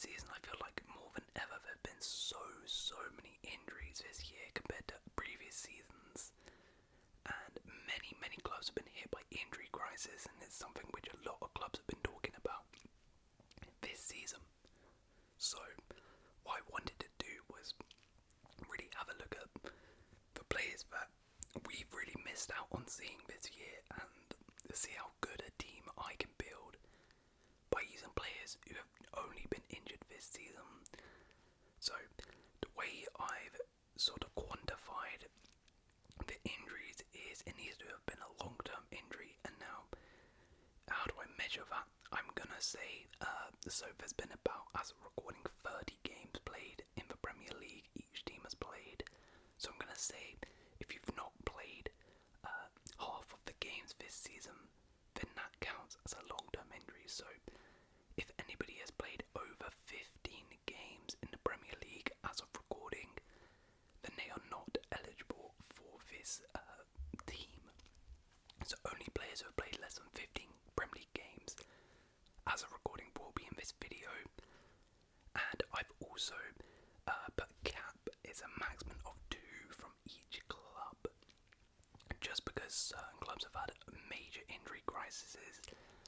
season, I feel like more than ever there have been so many injuries this year compared to previous seasons, and many clubs have been hit by injury crisis, and it's something which a lot of clubs have been talking about this season. So what I wanted to do was really have a look at the players that we've really missed out on seeing this year, and see how good a team I can build by using players who have only been injured this season. So the way I've sort of quantified the injuries is it needs to have been a long-term injury, and now how do I measure that? I'm gonna say, so there's been about, as of recording, 30 games played in the Premier League each team has played. So I'm gonna say, if you've not played half of the games this season, then that counts as a long-term injury. So if anybody has played over 15 games in the Premier League as of recording, then they are not eligible for this team. So only players who have played less than 15 Premier League games as of recording will be in this video. And I've also put cap is a maximum of 2 from each club, just because certain clubs have had major injury crises,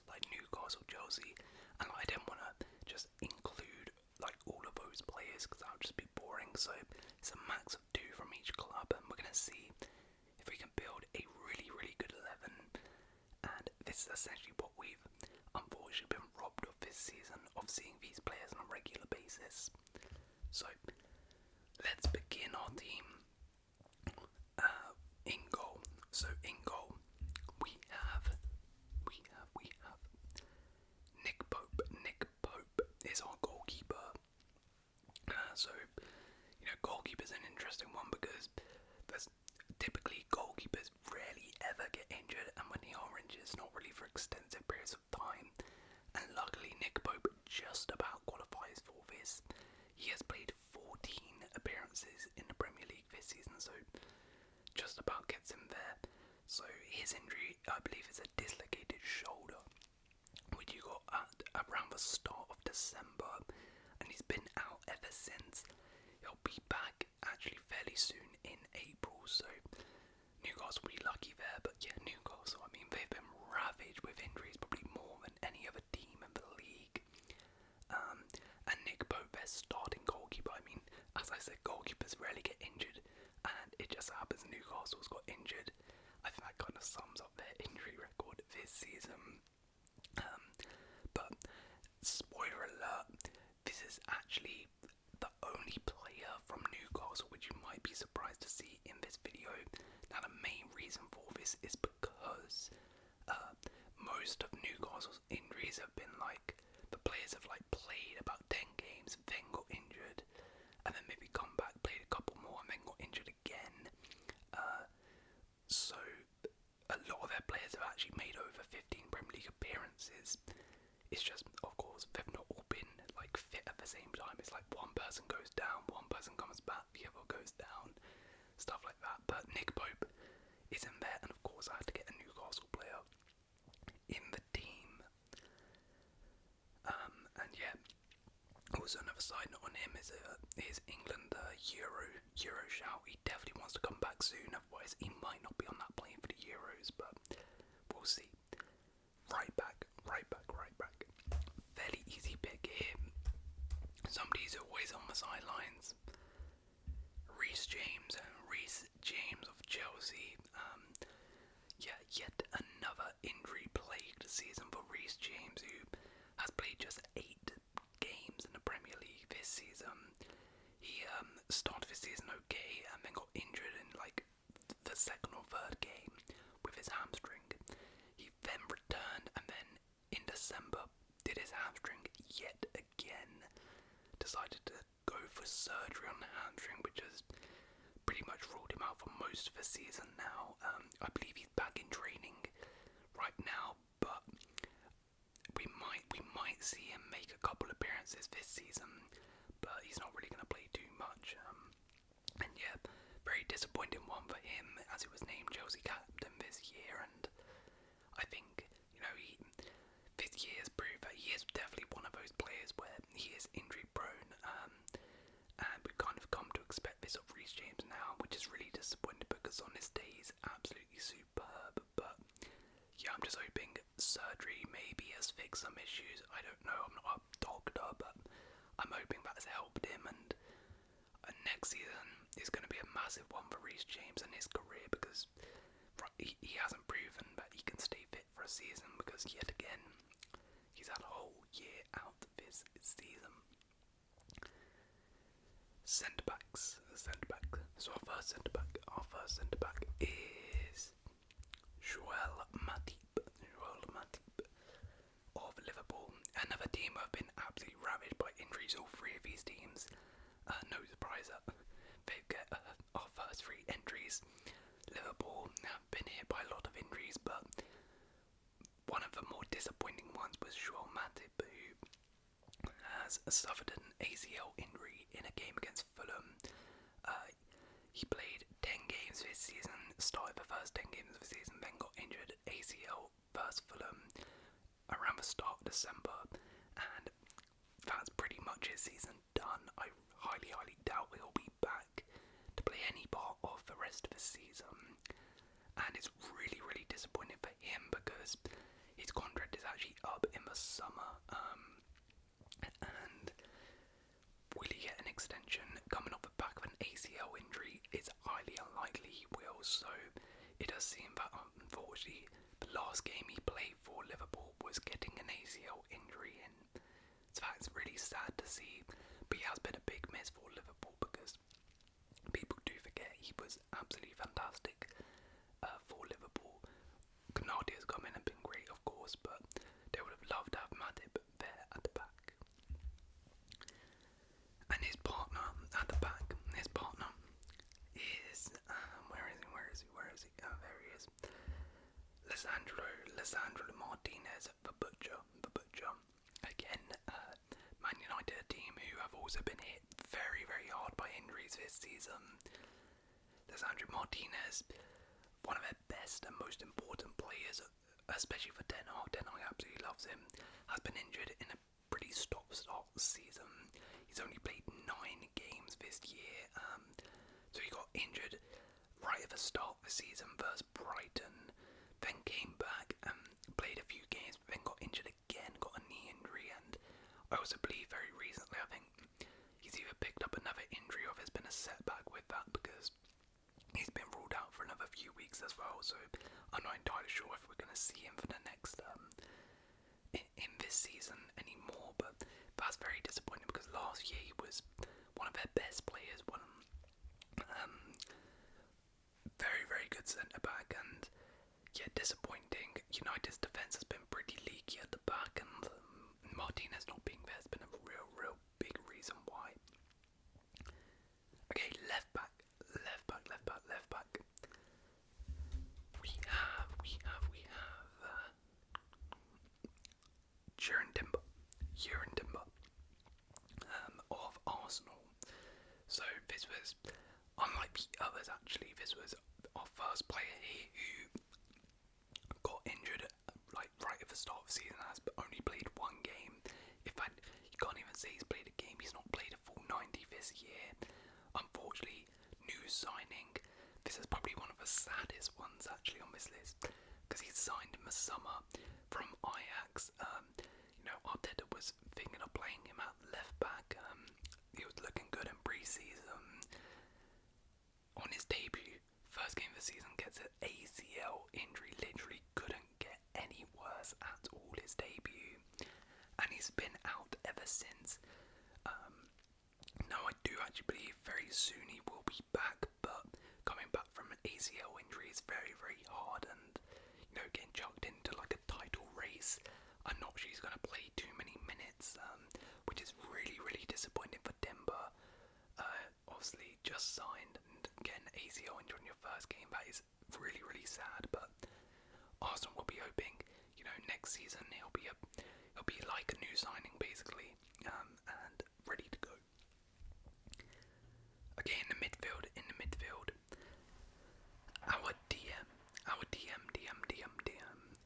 like Newcastle, Chelsea, and I didn't want to just include like all of those players because that would just be boring. So it's a max of 2 from each club, and we're gonna see if we can build a really good 11. And this is essentially what we've unfortunately been robbed of this season, of seeing these players on a regular basis. So let's begin our team. In goal. So in goal, we have Nick Pope. Nick Pope is our goalkeeper. So goalkeeper's an interesting one because there's typically goalkeepers rarely ever get injured, and when they are injured, it's not really for extensive periods of time. And luckily, Nick Pope just about qualifies for this. He has played 14 appearances in the Premier League this season, so just about gets him there. So his injury, I believe, is a dislocated shoulder, which he got at around the start of December, and he's been out ever since. He'll be back actually fairly soon in April, so Newcastle will be lucky there. But yeah, Newcastle, I mean, they've been ravaged with injuries, probably more than any other team in the league. And Nick Pope, their starting goalkeeper. I mean, as I said, goalkeepers rarely get injured, and it just happens Newcastle's got injured. I think that kind of sums up their injury record this season. But spoiler alert, this is actually the only player from Newcastle which you might be surprised to see in this video. Now the main reason for this is because most of Newcastle's injuries have been like, the players have like played about 10 games, then got injured, and then maybe come back, played a couple more, and then got injured again. So a lot of their players have actually made over 15 Premier League appearances. It's just, of course, they've not all been like fit at the same time. It's like one person goes down, one person comes back, the other goes down, stuff like that. But Nick Pope is in there, and of course I had to get a Newcastle player in the team. And yeah, also another side note on him is England Euro shout. He definitely wants to come back soon, otherwise he might not be on that plane for the Euros, but we'll see. Right back. Fairly easy pick here. Somebody's always on the sidelines. Reece James of Chelsea. Yet another injury-plagued season for Reece James, who has played just 8 games in the Premier League this season. He started the season okay, and then got injured in like the second or third game with his hamstring. He then returned, and then in December did his hamstring yet again. Decided to go for surgery on the hamstring, which has pretty much ruled him out for most of the season now. I believe he's back in training right now, but we might see him make a couple appearances this season, but he's not really going to play too much. And yeah, very disappointing one for him, as he was named Chelsea captain this year. And I think this year has proved that he is definitely one of those players where he is injury know, I'm not a doctor, but I'm hoping that's helped him, and next season is going to be a massive one for Reece James and his career, because he hasn't proven that he can stay fit for a season, because yet again he's had a whole year out this season. Centre backs. So our first centre back is Joel Matip of Liverpool. Another team who have been absolutely ravaged by injuries. All three of these teams, no surprise that they've got our first three entries. Liverpool have been hit by a lot of injuries, but one of the more disappointing ones was Joel Matip, who has suffered an ACL injury in a game against Fulham. He played 10 games this season, started the first 10 games of the season, then got injured ACL versus Fulham around the start of December, and that's pretty much his season done. I highly doubt he'll be back to play any part of the rest of the season, and it's really disappointing for him because his contract is actually up in the summer, and will he get an extension coming off the back of an ACL injury? It's highly unlikely he will, so it does seem that unfortunately the last game he played for Liverpool was getting an ACL injury, and so that's really sad to see, but he has been a big miss for Liverpool because people do forget he was absolutely fantastic for Liverpool. Canadi has come in and been great, of course, but they would have loved to have Matip there at the back. And his partner at the back, is oh, there he is. Lisandro Martinez, the Butcher. Again, Man United, a team who have also been hit very hard by injuries this season. Lisandro Martinez, one of their best and most important players, especially for Ten Hag. Ten Hag absolutely loves him. Has been injured in a pretty stop-start season. He's only played 9 games this year, so he got injured right at the start of the season versus Brighton, then came back and played a few games, but then got injured again, got a knee injury, and I also believe very recently, I think he's either picked up another injury or there's been a setback with that, because he's been ruled out for another few weeks as well, so I'm not entirely sure if we're going to see him for the next in this season anymore, but that's very disappointing because last year he was one of their best players, very good centre back, and yeah, disappointing. United's defence has been pretty leaky at the back, and Martinez not being there has been a real big reason why. Okay, left back. We have Kieran Timber of Arsenal. So this was, unlike the others actually, this was our first player here who got injured like right at the start of the season, has only played one game. In fact, you can't even say he's played a game, he's not played a full 90 this year. Unfortunately, new signing. This is probably one of the saddest ones actually on this list, because he signed in the summer from Ajax. Arteta was thinking of playing him at left back. He was looking good in pre-season. On his debut, first game of the season, gets an ACL injury. Literally couldn't get any worse at all his debut, and he's been out ever since. Now I do actually believe very soon he will be back, but coming back from an ACL injury is very hard, and getting chucked into like a title race, I'm not sure he's going to play too many minutes, which is really disappointing for Timber. Obviously just signed, and getting an ACL injury on your first game, that is really sad, but Arsenal will be hoping, next season he'll be like a new signing basically, and ready to go. Okay, in the midfield, our DM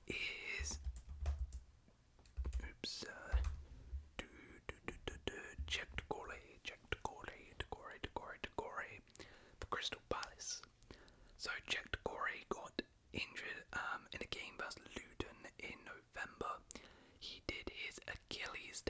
is checked Gore for Crystal Palace. So checked Gore got injured in a game versus Luton in November. He did his Achilles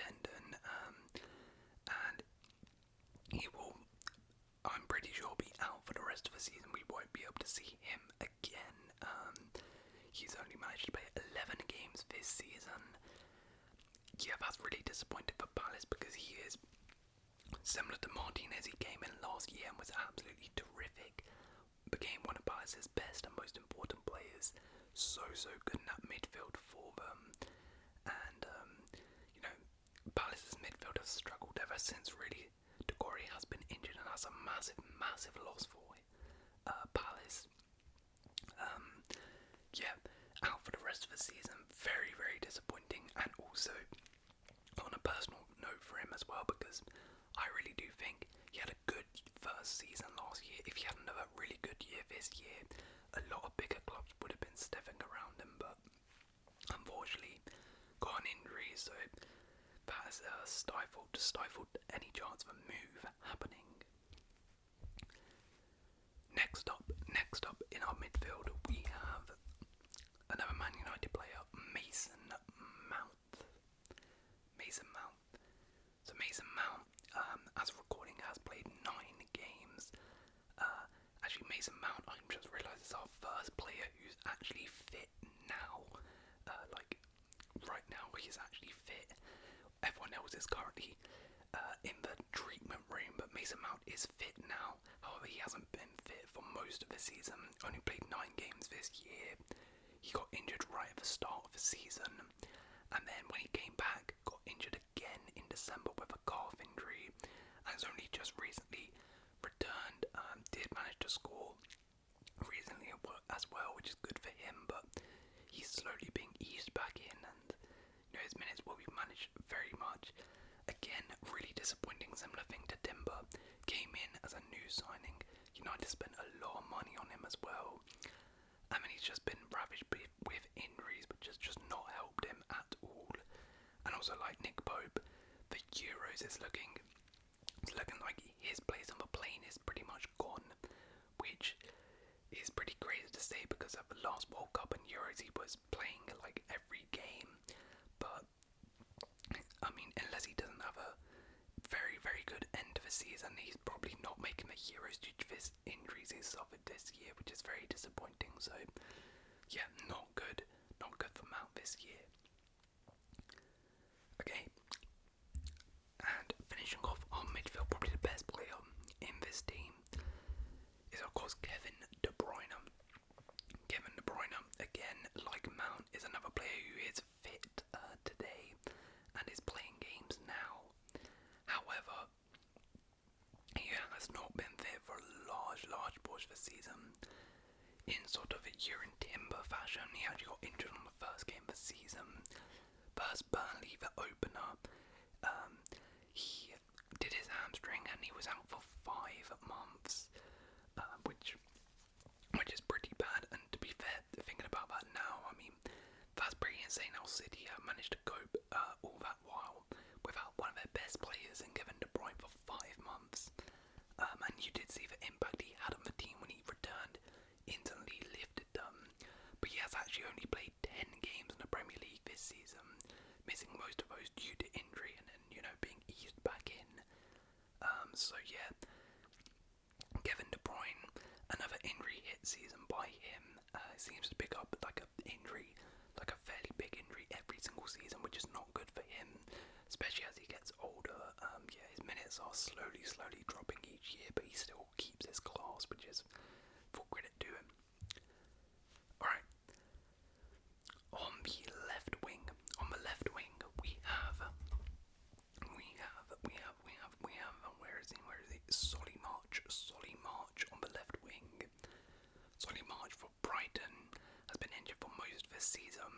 yeah, that's really disappointing for Palace because he is similar to Martinez. He came in last year and was absolutely terrific. Became one of Palace's best and most important players. So good in that midfield for them. And, Palace's midfield has struggled ever since, really. Decore has been injured, and that's a massive loss for Palace. Yeah, out for the rest of the season. Very disappointing. And also, on a personal note for him as well, because I really do think he had a good first season last year. If he had another really good year this year, a lot of bigger clubs would have been sniffing around him, but unfortunately got an injury, so that has stifled any chance of a move happening. Next up in our midfield, we have another Man United player, Mason Mount. So Mason Mount, as of recording, has played 9 games. Actually, Mason Mount, I just realised, is our first player who's actually fit now. Right now, he's actually fit. Everyone else is currently in the treatment room, but Mason Mount is fit now. However, he hasn't been fit for most of the season. Only played 9 games this year. He got injured right at the start of the season, and then when he came back, got injured again in December with a calf injury, and has only just recently returned. Did manage to score recently as well, which is good for him, but he's slowly being eased back in, and his minutes will be managed very much. Again, really disappointing. Similar thing to Timber. Came in as a new signing. United spent a lot of money on him as well. I mean, he's just been ravaged with injuries, which has just not helped him at all. And also, like Nick Pope, the Euros it's looking like his place on the plane is pretty much gone, which is pretty crazy to say because at the last World Cup and Euros he was playing like every game. But I mean, unless he doesn't have a very good end to the season, he's probably not making the Euros due to his injuries he's suffered this year, which is very disappointing. So yeah, not good for Mount this year. Okay, and finishing off our midfield, probably the best player in this team is of course Kevin De Bruyne. Kevin De Bruyne, again, like Mount, is another player who is fit today and is playing games now. However, he has not been fit for a large portion of the season. In sort of a urine timber fashion, he actually got injured on the first game of the season. First Burnley, the opener, he did his hamstring and he was out for 5 months, which is pretty bad. And to be fair, thinking about that now, I mean, that's pretty insane how City have managed to cope all that while without one of their best players in Kevin De Bruyne for 5 months. And you did see the impact he had on the team when he returned, instantly lifted them. But he has actually only played 10 games in the Premier League this season, missing most of those due to injury and then, being eased back in. So yeah, Kevin De Bruyne, another injury hit season by him. Seems to pick up like a fairly big injury every single season, which is not good for him, especially as he gets older. Yeah, his minutes are slowly dropping each year, but he still keeps his class, which is full credit to him. Alright. On the left wing, we have where is he? Solly March on the left wing. Solly March for Brighton has been injured for most of this season,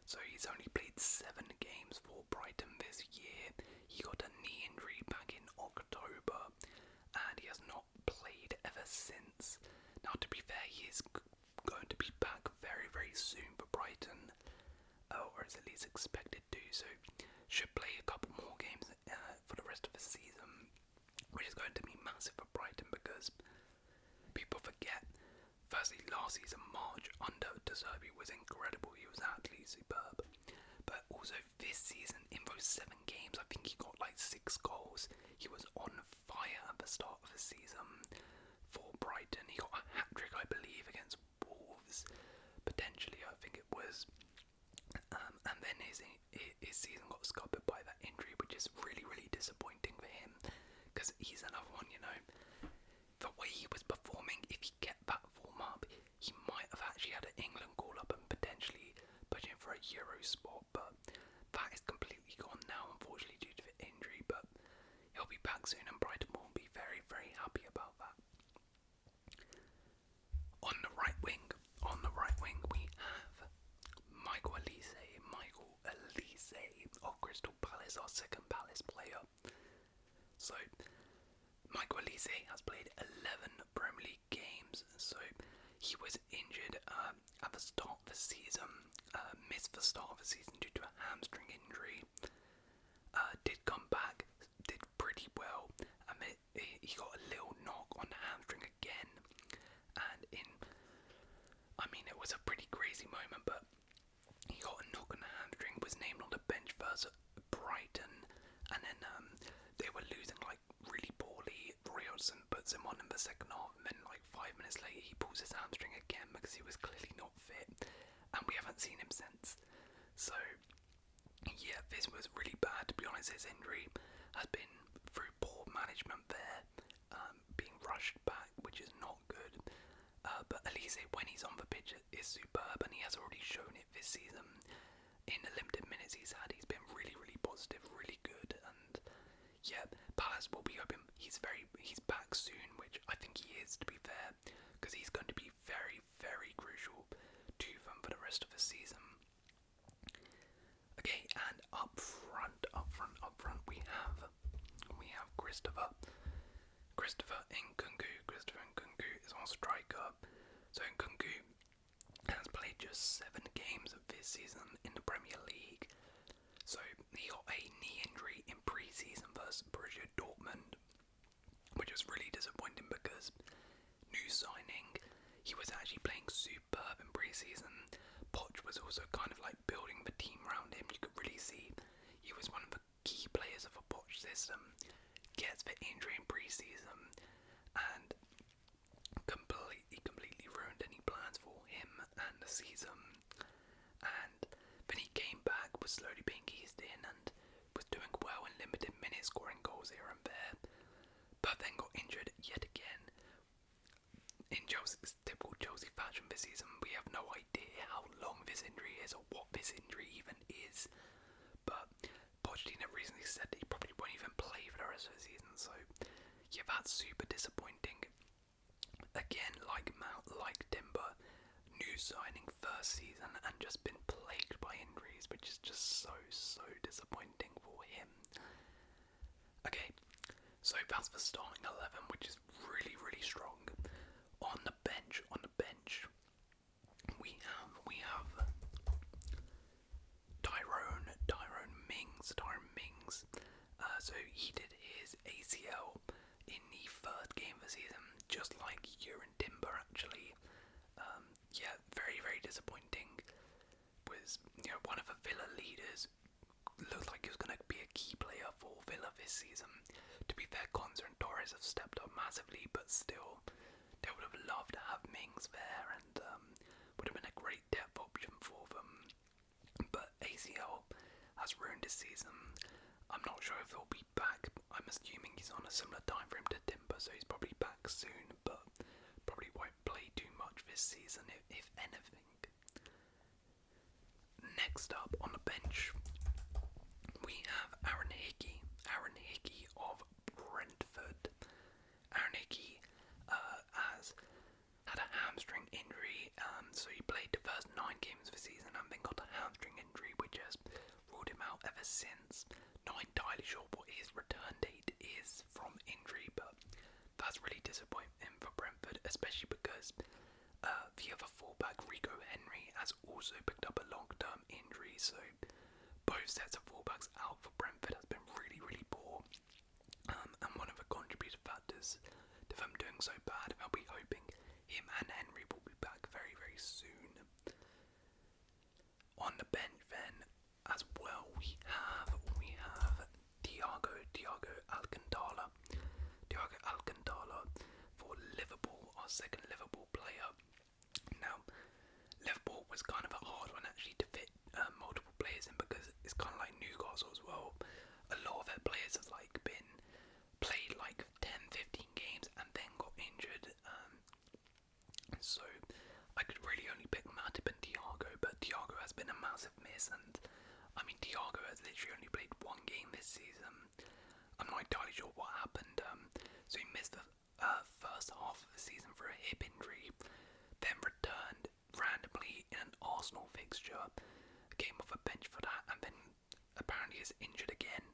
so he's only played 7 games for Brighton this year. He got a knee injury back in October, and he has not played ever since. Now, to be fair, he is going to be back very soon for Brighton, or is at least expected to, so should play a couple more games for the rest of the season, which is going to be massive for Brighton because people forget, firstly, last season March under De Zerbi was incredible. He was absolutely superb, but also this season in those 7 games I think he got like 6 goals. He was on fire at the start of the season for Brighton. He got a hat-trick, I believe, against Wolves, potentially, I think it was, and then his season got scuppered by back soon, and Brighton will be very, very happy about that. On the right wing, we have Michael Elise of Crystal Palace, our second Palace player. So, Michael Elise has played 11 Premier League games, so he was injured at the start of the season, missed the start of the season due to a hamstring injury, did come back, did pretty well, and he got a little knock on the hamstring again, and it was a pretty crazy moment, but he got a knock on the hamstring, was named on the bench versus Brighton, and then they were losing like really poorly. Roy Hodgson puts him on in the second half, and then like 5 minutes later he pulls his hamstring again because he was clearly not fit, and we haven't seen him since. So yeah, this was really bad, to be honest. His injury has been through poor management there, being rushed back, which is not good. But Elise, when he's on the pitch, is superb, and he has already shown it this season. In the limited minutes he's had, he's been really, really positive, really good, and yeah, Palace will be hoping he's back soon, which I think he is, to be fair, because he's going to be very, very crucial to them for the rest of the season. Okay, and up front, we have Christopher Nkunku. Christopher Nkunku is our striker. So Nkunku has played just 7 games of this season in the Premier League. So he got a knee injury in pre-season versus Borussia Dortmund, which was really disappointing because new signing, he was actually playing superb in pre-season. Poch was also kind of like building the team around him. You could really see he was one of the key players of a Poch system. Gets the injury in pre-season and completely ruined any plans for him and the season. And then he came back, was slowly being eased in, and was doing well in limited minutes, scoring goals here and there, but then got injured yet again. In typical Chelsea fashion this season, we have no idea how long this injury is or what this injury even is, but Pochettino recently said that he probably won't even play for the rest of the season, so yeah, that's super disappointing. Again, like Mount, like Timber, new signing first season and just been plagued by injuries, which is just so disappointing for him. Okay, so that's the starting 11, which is really, really strong. On the bench, we have Tyrone Mings. So he did his ACL in the 3rd game of the season, just like Kieran Timber actually. Yeah, very, very disappointing. Was one of the Villa leaders. Looked like he was going to be a key player for Villa this season. To be fair, Konsa and Torres have stepped up massively, but still, they would have loved to have Mings there, and would have been a great depth option for them. But ACL has ruined his season. I'm not sure if he'll be back. I'm assuming he's on a similar time frame to Timber, so he's probably back soon, but probably won't play too much this season, if anything. Next up on the bench, we have Aaron Hickey of Brentford. Aaron Hickey has had a hamstring injury, so he played the first 9 games of the season and then got a hamstring injury, which has ruled him out ever since. Not entirely sure what his return date is from injury, but that's really disappointing for Brentford, especially because the other fullback, Rico Henry, has also picked up a long-term injury, so both sets of fullbacks out for Brentford has been really, really poor, and one of the contributing factors to them doing so bad. I'll be hoping him and Henry will be back very, very soon. On the bench then, as well, we have Thiago Alcantara for Liverpool, our second Liverpool player. Now, Liverpool was kind of a hard one actually to fit multiple players in, because it's kind of like Newcastle as well. A lot of their players have played 10-15 games and then got injured. So I could really only pick Matip and Thiago, but Thiago has been a massive miss, and Thiago has literally only played 1 game this season. I'm not entirely sure what happened. So he missed the first half of the season for a hip injury, then returned randomly in an Arsenal fixture, came off a bench for that, and then apparently is injured again.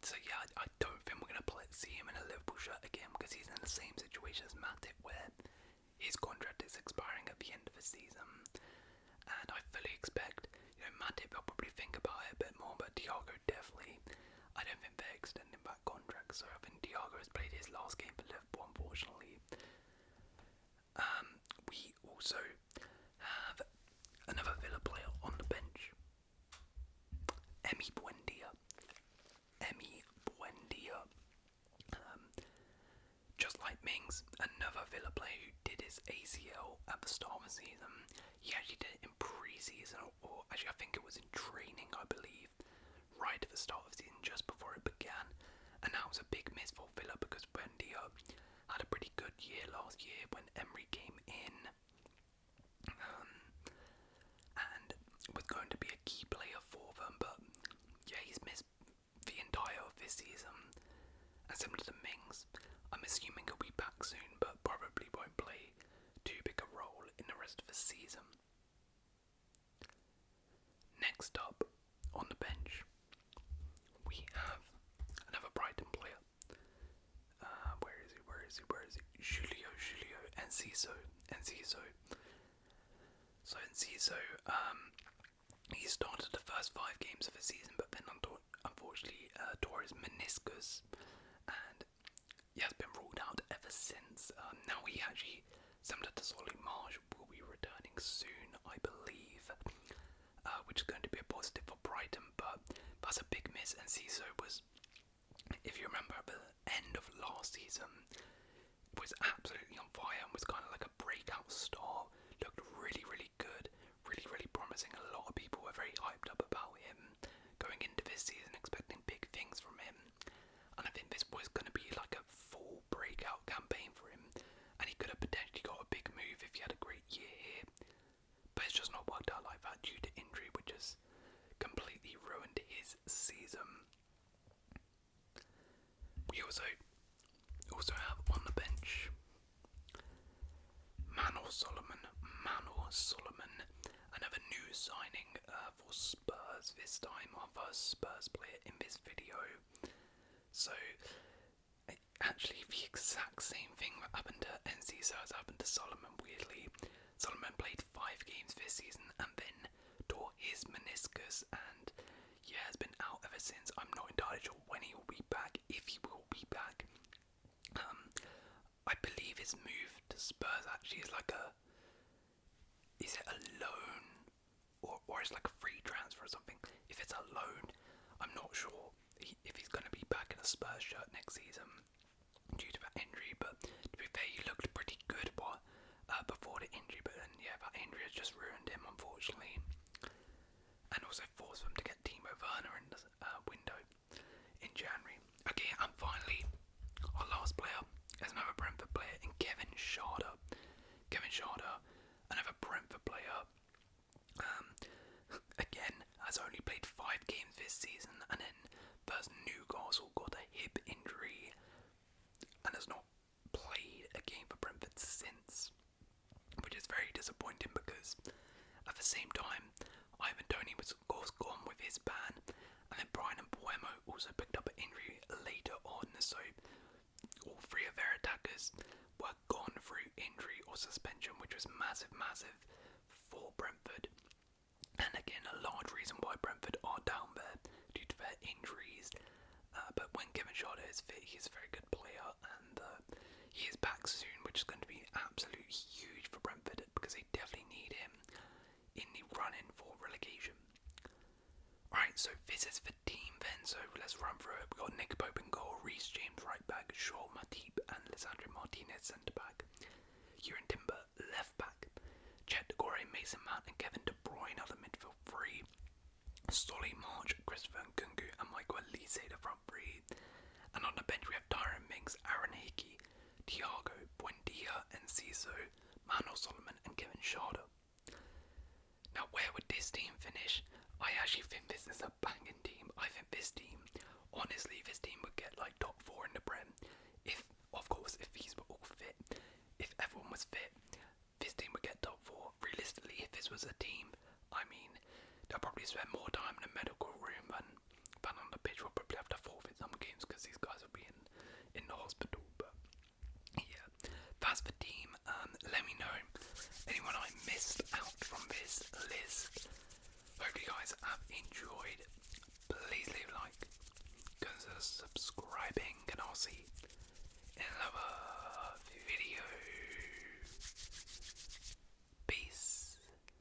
So yeah, I don't think we're going to see him in a Liverpool shirt again, because he's in the same situation as Matip, where his contract is expiring at the end of the season. And I fully expect, Matip will probably think about it a bit more, but Thiago definitely, I don't think they're extending that contract, so I think Thiago has played his last game for Liverpool, unfortunately. We also have another Villa player on the bench, Emi Buendia. Just like Mings, another Villa player who did his ACL at the start of the season. He actually did it in pre-season, or actually I think it was in training, I believe, right at the start of the season, just before it began. And that was a big miss for Villa, because Buendia had a pretty good year last year when Emery came in, and was going to be a key player for them, but yeah, he's missed the entire of this season. And similar to Mings, I'm assuming he'll be back soon, but probably won't play too big a role in the rest of the season. Next up, on the bench, we have another Brighton player. Where is he? Julio Enciso. So Enciso, he started the first 5 games of the season, but then unfortunately tore his meniscus, and he has been ruled out ever since. Now he actually, similar to Solly Marsh, will be returning soon, I believe, which is going to be a positive for Brighton, but that's a big miss. And Ciso was, if you remember, at the end of last season, was absolutely on fire and was kind of like a breakout star. Looked really, really good, really promising. A lot of people were very hyped up about him going into this season, expecting big things from him. And I think this was going to be like a full breakout campaign for him, and he could have potentially got a big move if he had a great year here. But it's just not worked out like that due to injury, which has completely ruined his season. We also have on the bench Manor Solomon, another new signing for Spurs this time, our first Spurs player in this video. So, actually the exact same thing that happened to Enciso has happened to Solomon, weirdly. Solomon played 5 games this season and then tore his meniscus, and yeah, has been out ever since. I'm not entirely sure when he will be back, if he will be back. I believe his move to Spurs actually is like is it a loan, or is it like a free transfer or something? If it's a loan, I'm not sure if he's going to be back in a Spurs shirt next season due to that injury, but to be fair, he looked pretty good before the injury, but then yeah, that injury has just ruined him, unfortunately, and also forced them to get Timo Werner in the window in January. Okay, and finally, our last player is another Brentford player in Kevin Schade, another Brentford player. Again, has only played 5 games this season, and then first Newcastle got a hip injury and has not played a game for Brentford since, which is very disappointing because at the same time, Ivan Toney was of course gone with his ban, and then Brian Mbeumo also picked up an injury later on, so all 3 of their attackers were gone through injury or suspension, which was massive for Brentford. And again, a large reason why Brentford are down there due to their injuries. But when Kevin Schade is fit, he's a very good player, and he is back soon, which is going to be absolutely huge for Brentford because they definitely need him in the run-in for relegation. Right, so this is the team then, so let's run through it. We've got Nick Pope in goal, Reece James right back, Shaw Matip and Lisandro Martinez centre back, Kieran Timber left back, Chet Decore, Mason Mount and Kevin De Bruyne are the midfield 3, Solly March, Christopher Nkunku and Michael Elise the front 3, and on the bench we have Tyrone Mings, Aaron Hickey, Thiago, Buendia, Enciso, Manor Solomon and Kevin Schade. Now where would this team finish? I actually think this is a banging team. I think this team I'll probably spend more time in a medical room than on the pitch. We'll probably have to forfeit some games because these guys will be in the hospital. But yeah, that's the team. Let me know anyone I missed out from this list. Hope you guys have enjoyed. Please leave a like, consider subscribing, and I'll see you in another video.